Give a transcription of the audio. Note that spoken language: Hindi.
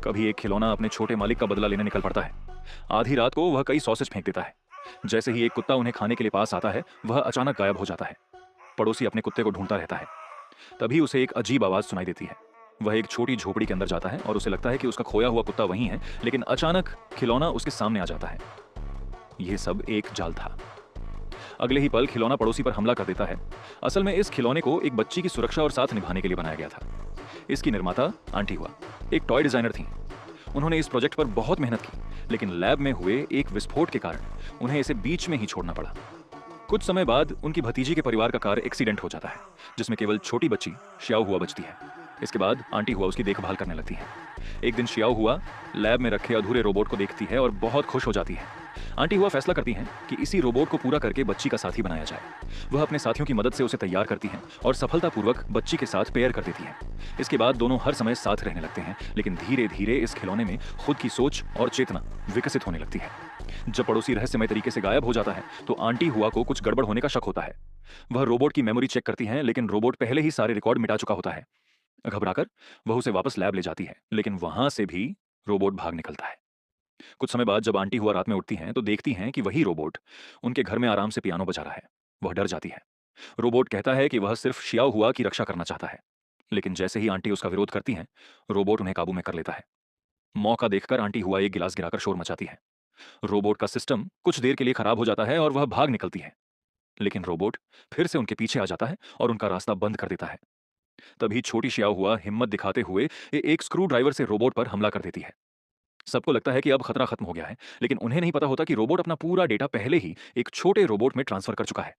कभी एक खिलौना अपने छोटे मालिक का बदला लेने निकल पड़ता है। आधी रात को वह कई सॉसेज फेंक देता है। जैसे ही एक कुत्ता उन्हें खाने के लिए पास आता है, वह अचानक गायब हो जाता है। पड़ोसी अपने कुत्ते को ढूंढता रहता है। तभी उसे एक अजीब आवाज सुनाई देती है। वह एक छोटी झोपड़ी के अंदर जाता है और उसे लगता है कि उसका खोया हुआ कुत्ता वहीं है, लेकिन अचानक खिलौना उसके सामने आ जाता है। यह सब एक जाल था। अगले ही पल खिलौना पड़ोसी पर हमला कर देता है। असल में इस खिलौने को एक बच्ची की सुरक्षा और साथ निभाने के लिए बनाया गया था। इसकी निर्माता आंटी हुआ एक टॉय डिजाइनर थी। उन्होंने इस प्रोजेक्ट पर बहुत मेहनत की, लेकिन लैब में हुए एक विस्फोट के कारण उन्हें इसे बीच में ही छोड़ना पड़ा। कुछ समय बाद उनकी भतीजी के परिवार का कार एक्सीडेंट हो जाता है, जिसमें केवल छोटी बच्ची शियाओ हुआ बचती है। इसके बाद आंटी हुआ उसकी देखभाल करने लगती है। एक दिन शियाओ हुआ लैब में रखे अधूरे रोबोट को देखती है और बहुत खुश हो जाती है। आंटी हुआ फैसला करती हैं कि इसी रोबोट को पूरा करके बच्ची का साथी बनाया जाए। वह अपने साथियों की मदद से उसे तैयार करती हैं और सफलतापूर्वक बच्ची के साथ पेयर कर देती हैं। इसके बाद दोनों हर समय साथ रहने लगते हैं, लेकिन धीरे धीरे इस खिलौने में खुद की सोच और चेतना विकसित होने लगती है। जब पड़ोसी रहस्यमय तरीके से गायब हो जाता है, तो आंटी हुआ को कुछ गड़बड़ होने का शक होता है। वह रोबोट की मेमोरी चेक करती हैं, लेकिन रोबोट पहले ही सारे रिकॉर्ड मिटा चुका होता है। घबराकर वह उसे वापस लैब ले जाती है, लेकिन वहां से भी रोबोट भाग निकलता है। कुछ समय बाद जब आंटी हुआ रात में उठती हैं, तो देखती हैं कि वही रोबोट उनके घर में आराम से पियानो बजा रहा है। वह डर जाती है। रोबोट कहता है कि वह सिर्फ शियाओ हुआ की रक्षा करना चाहता है, लेकिन जैसे ही आंटी उसका विरोध करती हैं, रोबोट उन्हें काबू में कर लेता है। मौका देखकर आंटी हुआ एक गिलास गिराकर शोर मचाती है। रोबोट का सिस्टम कुछ देर के लिए खराब हो जाता है और वह भाग निकलती है, लेकिन रोबोट फिर से उनके पीछे आ जाता है और उनका रास्ता बंद कर देता है। तभी छोटी शियाओ हुआ हिम्मत दिखाते हुए एक स्क्रू ड्राइवर से रोबोट पर हमला कर देती है। सबको लगता है कि अब खतरा खत्म हो गया है, लेकिन उन्हें नहीं पता होता कि रोबोट अपना पूरा डेटा पहले ही एक छोटे रोबोट में ट्रांसफर कर चुका है।